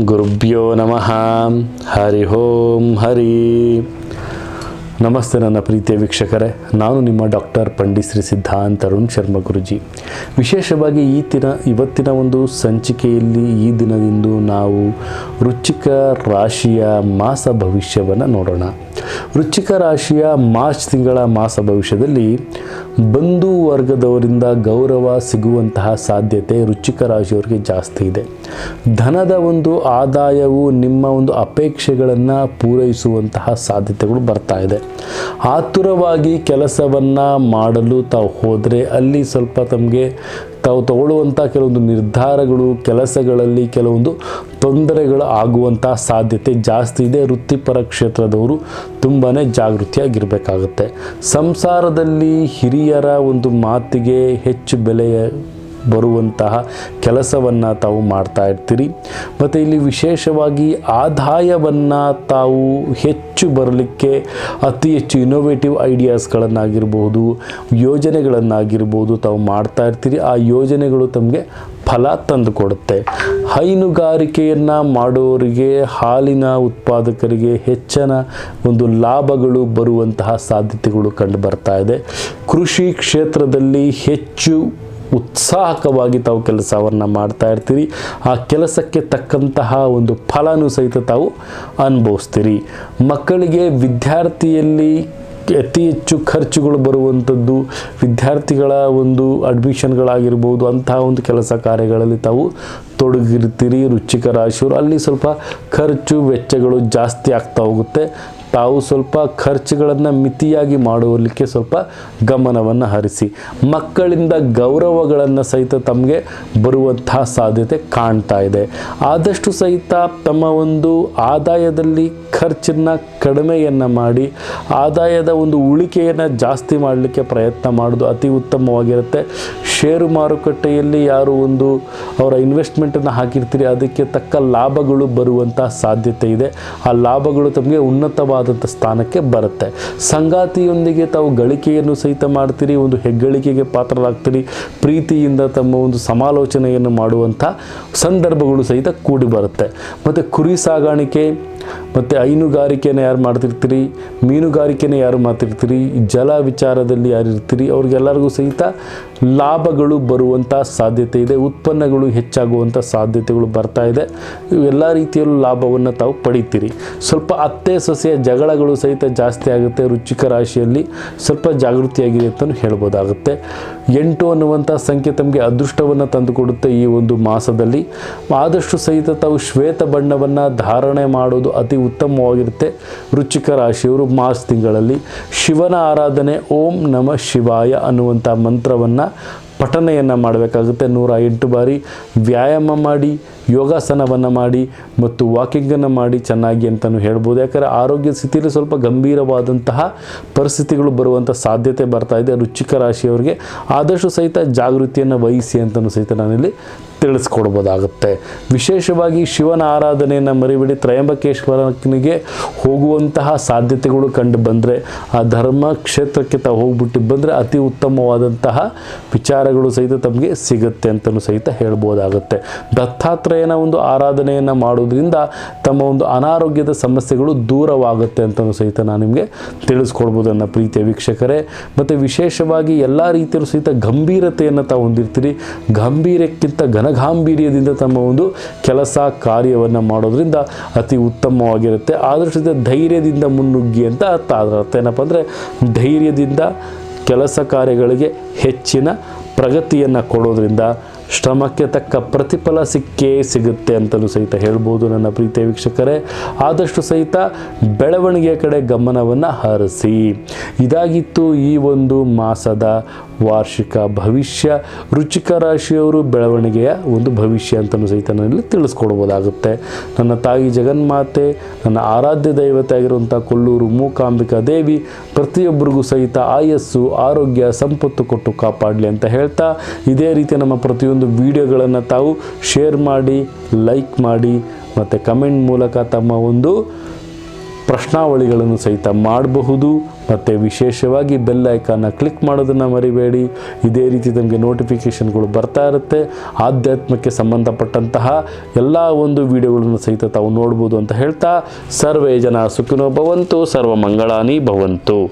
ಗುರುಭ್ಯೋ ನಮಃ. ಹರಿ ಓಂ ಹರಿ. ನಮಸ್ತೆ ನನ್ನ ಪ್ರೀತಿಯ ವೀಕ್ಷಕರೇ, ನಾನು ನಿಮ್ಮ ಡಾಕ್ಟರ್ ಪಂಡಿತ್ ಶ್ರೀ ಸಿದ್ಧಾಂತ ಅರುಣ್ ಶರ್ಮ ಗುರುಜಿ. ವಿಶೇಷವಾಗಿ ಇವತ್ತಿನ ಒಂದು ಸಂಚಿಕೆಯಲ್ಲಿ ಈ ದಿನದಿಂದ ನಾವು ವೃಶ್ಚಿಕ ರಾಶಿಯ ಮಾಸ ಭವಿಷ್ಯವನ್ನು ನೋಡೋಣ. ವೃಶ್ಚಿಕ ರಾಶಿಯ ಮಾರ್ಚ್ ತಿಂಗಳ ಮಾಸ ಭವಿಷ್ಯದಲ್ಲಿ ಬಂಧು ವರ್ಗದವರಿಂದ ಗೌರವ ಸಿಗುವಂತಹ ಸಾಧ್ಯತೆ ವೃಶ್ಚಿಕ ರಾಶಿಯವರಿಗೆ ಜಾಸ್ತಿ ಇದೆ. ಧನದ ಒಂದು ಆದಾಯವು ನಿಮ್ಮ ಒಂದು ಅಪೇಕ್ಷೆಗಳನ್ನು ಪೂರೈಸುವಂತಹ ಸಾಧ್ಯತೆಗಳು ಬರ್ತಾ ಇದೆ. ಆತುರವಾಗಿ ಕೆಲಸವನ್ನು ಮಾಡಲು ತಾವು ಹೋದರೆ ಅಲ್ಲಿ ಸ್ವಲ್ಪ ತಮಗೆ ತಾವು ತಗೊಳ್ಳುವಂಥ ಕೆಲವೊಂದು ನಿರ್ಧಾರಗಳು ಕೆಲಸಗಳಲ್ಲಿ ಕೆಲವೊಂದು ತೊಂದರೆಗಳು ಆಗುವಂಥ ಸಾಧ್ಯತೆ ಜಾಸ್ತಿ ಇದೆ. ವೃತ್ತಿಪರ ಕ್ಷೇತ್ರದವರು ತುಂಬಾ ಜಾಗೃತಿಯಾಗಿರಬೇಕಾಗುತ್ತೆ. ಸಂಸಾರದಲ್ಲಿ ಹಿರಿಯರ ಒಂದು ಮಾತಿಗೆ ಹೆಚ್ಚು ಬೆಲೆಯ ಬರುವಂತಹ ಕೆಲಸವನ್ನು ತಾವು ಮಾಡ್ತಾ ಇರ್ತೀರಿ. ಮತ್ತು ಇಲ್ಲಿ ವಿಶೇಷವಾಗಿ ಆದಾಯವನ್ನು ತಾವು ಹೆಚ್ಚು ಬರಲಿಕ್ಕೆ ಅತಿ ಹೆಚ್ಚು ಇನೋವೇಟಿವ್ ಐಡಿಯಾಸ್ಗಳನ್ನಾಗಿರ್ಬೋದು, ಯೋಜನೆಗಳನ್ನಾಗಿರ್ಬೋದು ತಾವು ಮಾಡ್ತಾ ಇರ್ತೀರಿ. ಆ ಯೋಜನೆಗಳು ತಮಗೆ ಫಲ ತಂದು ಕೊಡುತ್ತೆ. ಹೈನುಗಾರಿಕೆಯನ್ನು ಮಾಡೋರಿಗೆ, ಹಾಲಿನ ಉತ್ಪಾದಕರಿಗೆ ಹೆಚ್ಚಿನ ಒಂದು ಲಾಭಗಳು ಬರುವಂತಹ ಸಾಧ್ಯತೆಗಳು ಕಂಡು ಬರ್ತಾ ಇದೆ. ಕೃಷಿ ಕ್ಷೇತ್ರದಲ್ಲಿ ಹೆಚ್ಚು ಉತ್ಸಾಹಕವಾಗಿ ತಾವು ಕೆಲಸವನ್ನು ಮಾಡ್ತಾ ಇರ್ತೀರಿ. ಆ ಕೆಲಸಕ್ಕೆ ತಕ್ಕಂತಹ ಒಂದು ಫಲನೂ ಸಹಿತ ತಾವು ಅನುಭವಿಸ್ತೀರಿ. ಮಕ್ಕಳಿಗೆ ವಿದ್ಯಾರ್ಥಿಯಲ್ಲಿ ಅತಿ ಹೆಚ್ಚು ಖರ್ಚುಗಳು ಬರುವಂಥದ್ದು, ವಿದ್ಯಾರ್ಥಿಗಳ ಒಂದು ಅಡ್ಮಿಷನ್ಗಳಾಗಿರ್ಬೋದು, ಅಂತಹ ಒಂದು ಕೆಲಸ ಕಾರ್ಯಗಳಲ್ಲಿ ತಾವು ತೊಡಗಿರ್ತೀರಿ. ವೃಶ್ಚಿಕ ರಾಶಿಯವರು ಅಲ್ಲಿ ಸ್ವಲ್ಪ ಖರ್ಚು ವೆಚ್ಚಗಳು ಜಾಸ್ತಿ ಆಗ್ತಾ ಹೋಗುತ್ತೆ. ತಾವು ಸ್ವಲ್ಪ ಖರ್ಚುಗಳನ್ನು ಮಿತಿಯಾಗಿ ಮಾಡುವಲಿಕ್ಕೆ ಸ್ವಲ್ಪ ಗಮನವನ್ನು ಹರಿಸಿ. ಮಕ್ಕಳಿಂದ ಗೌರವಗಳನ್ನು ಸಹಿತ ತಮಗೆ ಬರುವಂತಹ ಸಾಧ್ಯತೆ ಕಾಣ್ತಾ ಇದೆ. ಆದಷ್ಟು ಸಹಿತ ತಮ್ಮ ಒಂದು ಆದಾಯದಲ್ಲಿ ಖರ್ಚನ್ನು ಕಡಿಮೆಯನ್ನು ಮಾಡಿ ಆದಾಯದ ಒಂದು ಉಳಿಕೆಯನ್ನು ಜಾಸ್ತಿ ಮಾಡಲಿಕ್ಕೆ ಪ್ರಯತ್ನ ಮಾಡೋದು ಅತಿ ಉತ್ತಮವಾಗಿರುತ್ತೆ. ಷೇರು ಮಾರುಕಟ್ಟೆಯಲ್ಲಿ ಯಾರು ಒಂದು ಅವರ ಇನ್ವೆಸ್ಟ್ಮೆಂಟನ್ನು ಹಾಕಿರ್ತೀರಿ ಅದಕ್ಕೆ ತಕ್ಕ ಲಾಭಗಳು ಬರುವಂಥ ಸಾಧ್ಯತೆ ಇದೆ. ಆ ಲಾಭಗಳು ತಮಗೆ ಉನ್ನತವಾದಂಥ ಸ್ಥಾನಕ್ಕೆ ಬರುತ್ತೆ. ಸಂಗಾತಿಯೊಂದಿಗೆ ತಾವು ಗಳಿಕೆಯನ್ನು ಸಹಿತ ಮಾಡ್ತೀರಿ, ಒಂದು ಹೆಗ್ಗಳಿಕೆಗೆ ಪಾತ್ರರಾಗ್ತೀರಿ. ಪ್ರೀತಿಯಿಂದ ತಮ್ಮ ಒಂದು ಸಮಾಲೋಚನೆಯನ್ನು ಮಾಡುವಂಥ ಸಂದರ್ಭಗಳು ಸಹಿತ ಕೂಡಿ ಬರುತ್ತೆ. ಮತ್ತು ಕುರಿ ಸಾಗಾಣಿಕೆ ಮತ್ತು ಹೈನುಗಾರಿಕೆಯನ್ನು ಯಾರು ಮಾಡ್ತಿರ್ತೀರಿ, ಮೀನುಗಾರಿಕೆನ ಯಾರು ಮಾಡ್ತಿರ್ತೀರಿ, ಜಲ ವಿಚಾರದಲ್ಲಿ ಯಾರು ಇರ್ತೀರಿ ಅವ್ರಿಗೆಲ್ಲರಿಗೂ ಸಹಿತ ಲಾಭಗಳು ಬರುವಂಥ ಸಾಧ್ಯತೆ ಇದೆ. ಉತ್ಪನ್ನಗಳು ಹೆಚ್ಚಾಗುವಂಥ ಸಾಧ್ಯತೆಗಳು ಬರ್ತಾ ಇದೆ. ಎಲ್ಲ ರೀತಿಯಲ್ಲೂ ಲಾಭವನ್ನು ತಾವು ಪಡಿತೀರಿ. ಸ್ವಲ್ಪ ಅತ್ತೆ ಸೊಸೆಯ ಜಗಳಗಳು ಸಹಿತ ಜಾಸ್ತಿ ಆಗುತ್ತೆ. ವೃಶ್ಚಿಕ ರಾಶಿಯಲ್ಲಿ ಸ್ವಲ್ಪ ಜಾಗೃತಿಯಾಗಿದೆ ಅಂತಲೂ ಹೇಳ್ಬೋದಾಗುತ್ತೆ. 8 ಅನ್ನುವಂಥ ಸಂಖ್ಯೆ ತಮಗೆ ಅದೃಷ್ಟವನ್ನು ತಂದುಕೊಡುತ್ತೆ ಈ ಒಂದು ಮಾಸದಲ್ಲಿ. ಆದಷ್ಟು ಸಹಿತ ತಾವು ಶ್ವೇತ ಬಣ್ಣವನ್ನು ಧಾರಣೆ ಮಾಡೋದು ಅತಿ ಉತ್ತಮವಾಗಿರುತ್ತೆ. ವೃಶ್ಚಿಕ ರಾಶಿಯವರು ಮಾರ್ಚ್ ತಿಂಗಳಲ್ಲಿ ಶಿವನ ಆರಾಧನೆ ಓಂ ನಮಃ ಶಿವಾಯ ಅನ್ನುವಂಥ ಮಂತ್ರವನ್ನು ಪಠನೆಯನ್ನು ಮಾಡಬೇಕಾಗುತ್ತೆ. 108 ಬಾರಿ ವ್ಯಾಯಾಮ ಮಾಡಿ, ಯೋಗಾಸನವನ್ನು ಮಾಡಿ ಮತ್ತು ವಾಕಿಂಗನ್ನು ಮಾಡಿ ಚೆನ್ನಾಗಿ ಅಂತಲೂ ಹೇಳ್ಬೋದು. ಯಾಕಂದರೆ ಆರೋಗ್ಯ ಸ್ಥಿತಿಯಲ್ಲಿ ಸ್ವಲ್ಪ ಗಂಭೀರವಾದಂತಹ ಪರಿಸ್ಥಿತಿಗಳು ಬರುವಂಥ ಸಾಧ್ಯತೆ ಬರ್ತಾ ಇದೆ. ವೃಶ್ಚಿಕ ರಾಶಿಯವರಿಗೆ ಆದಷ್ಟು ಸಹಿತ ಜಾಗೃತಿಯನ್ನು ವಹಿಸಿ ಅಂತಲೂ ಸಹಿತ ನಾನಿಲ್ಲಿ ತಿಳಿಸ್ಕೊಡ್ಬೋದಾಗುತ್ತೆ. ವಿಶೇಷವಾಗಿ ಶಿವನ ಆರಾಧನೆಯನ್ನು ಮರಿಬೇಡಿ. ತ್ರಯಂಬಕೇಶ್ವರನಿಗೆ ಹೋಗುವಂತಹ ಸಾಧ್ಯತೆಗಳು ಕಂಡು ಬಂದರೆ, ಆ ಧರ್ಮ ಕ್ಷೇತ್ರಕ್ಕೆ ತಾವು ಹೋಗ್ಬಿಟ್ಟು ಬಂದರೆ ಅತಿ ಉತ್ತಮವಾದಂತಹ ವಿಚಾರಗಳು ಸಹಿತ ತಮಗೆ ಸಿಗುತ್ತೆ ಅಂತಲೂ ಸಹಿತ ಹೇಳ್ಬೋದಾಗುತ್ತೆ. ದತ್ತಾತ್ರೇಯನ ಒಂದು ಆರಾಧನೆಯನ್ನು ಮಾಡೋದ್ರಿಂದ ತಮ್ಮ ಒಂದು ಅನಾರೋಗ್ಯದ ಸಮಸ್ಯೆಗಳು ದೂರವಾಗುತ್ತೆ ಅಂತಲೂ ಸಹಿತ ನಾನು ನಿಮಗೆ ತಿಳಿಸ್ಕೊಡ್ಬೋದು ನನ್ನ ಪ್ರೀತಿಯ ವೀಕ್ಷಕರೇ. ಮತ್ತು ವಿಶೇಷವಾಗಿ ಎಲ್ಲ ರೀತಿಯಲ್ಲೂ ಸಹಿತ ಗಂಭೀರತೆಯನ್ನು ತಾವು ಹೊಂದಿರ್ತೀರಿ. ಗಂಭೀರಕ್ಕಿಂತ ಘನಗಾಂಭೀರ್ಯದಿಂದ ತಮ್ಮ ಒಂದು ಕೆಲಸ ಕಾರ್ಯವನ್ನು ಮಾಡೋದ್ರಿಂದ ಅತಿ ಉತ್ತಮವಾಗಿರುತ್ತೆ. ಆದಷ್ಟು ಧೈರ್ಯದಿಂದ ಮುನ್ನುಗ್ಗಿ ಅಂತ ಅರ್ಥ. ಏನಪ್ಪ ಅಂದರೆ ಧೈರ್ಯದಿಂದ ಕೆಲಸ ಕಾರ್ಯಗಳಿಗೆ ಹೆಚ್ಚಿನ ಪ್ರಗತಿಯನ್ನು ಕೊಡೋದ್ರಿಂದ ಶ್ರಮಕ್ಕೆ ತಕ್ಕ ಪ್ರತಿಫಲ ಸಿಗುತ್ತೆ ಅಂತಲೂ ಸಹಿತ ಹೇಳ್ಬೋದು ನನ್ನ ಪ್ರೀತಿಯ ವೀಕ್ಷಕರೇ. ಆದಷ್ಟು ಸಹಿತ ಬೆಳವಣಿಗೆಯ ಕಡೆ ಗಮನವನ್ನು ಹರಿಸಿ. ಇದಾಗಿತ್ತು ಈ ಒಂದು ಮಾಸದ ವಾರ್ಷಿಕ ಭವಿಷ್ಯ. ವೃಶ್ಚಿಕ ರಾಶಿಯವರು ಬೆಳವಣಿಗೆಯ ಒಂದು ಭವಿಷ್ಯ ಅಂತಲೂ ಸಹಿತ ನಾನಲ್ಲಿ ತಿಳಿಸ್ಕೊಡ್ಬೋದಾಗುತ್ತೆ. ನನ್ನ ತಾಯಿ ಜಗನ್ಮಾತೆ, ನನ್ನ ಆರಾಧ್ಯ ದೈವತೆ ಆಗಿರುವಂಥ ಕೊಲ್ಲೂರು ಮೂಕಾಂಬಿಕಾ ದೇವಿ ಪ್ರತಿಯೊಬ್ಬರಿಗೂ ಸಹಿತ ಆಯಸ್ಸು, ಆರೋಗ್ಯ, ಸಂಪತ್ತು ಕೊಟ್ಟು ಕಾಪಾಡಲಿ ಅಂತ ಹೇಳ್ತಾ, ಇದೇ ರೀತಿ ನಮ್ಮ ಪ್ರತಿಯೊಂದು ವಿಡಿಯೋಗಳನ್ನು ತಾವು ಶೇರ್ ಮಾಡಿ, ಲೈಕ್ ಮಾಡಿ ಮತ್ತು ಕಮೆಂಟ್ ಮೂಲಕ ತಮ್ಮ ಒಂದು ಪ್ರಶ್ನಾವಳಿಗಳನ್ನು ಸಹಿತ ಮಾಡಬಹುದು. ಮತ್ತು ವಿಶೇಷವಾಗಿ ಬೆಲ್ ಐಕಾನ್ನ ಕ್ಲಿಕ್ ಮಾಡೋದನ್ನು ಮರಿಬೇಡಿ. ಇದೇ ರೀತಿ ನಮಗೆ ನೋಟಿಫಿಕೇಷನ್ಗಳು ಬರ್ತಾ ಇರುತ್ತೆ. ಆಧ್ಯಾತ್ಮಕ್ಕೆ ಸಂಬಂಧಪಟ್ಟಂತಹ ಎಲ್ಲ ಒಂದು ವಿಡಿಯೋಗಳನ್ನು ಸಹಿತ ತಾವು ನೋಡ್ಬೋದು ಅಂತ ಹೇಳ್ತಾ, ಸರ್ವೇ ಜನ ಸುಖಿನೋ ಭವಂತು, ಸರ್ವ ಮಂಗಳಾನಿ ಭವಂತು.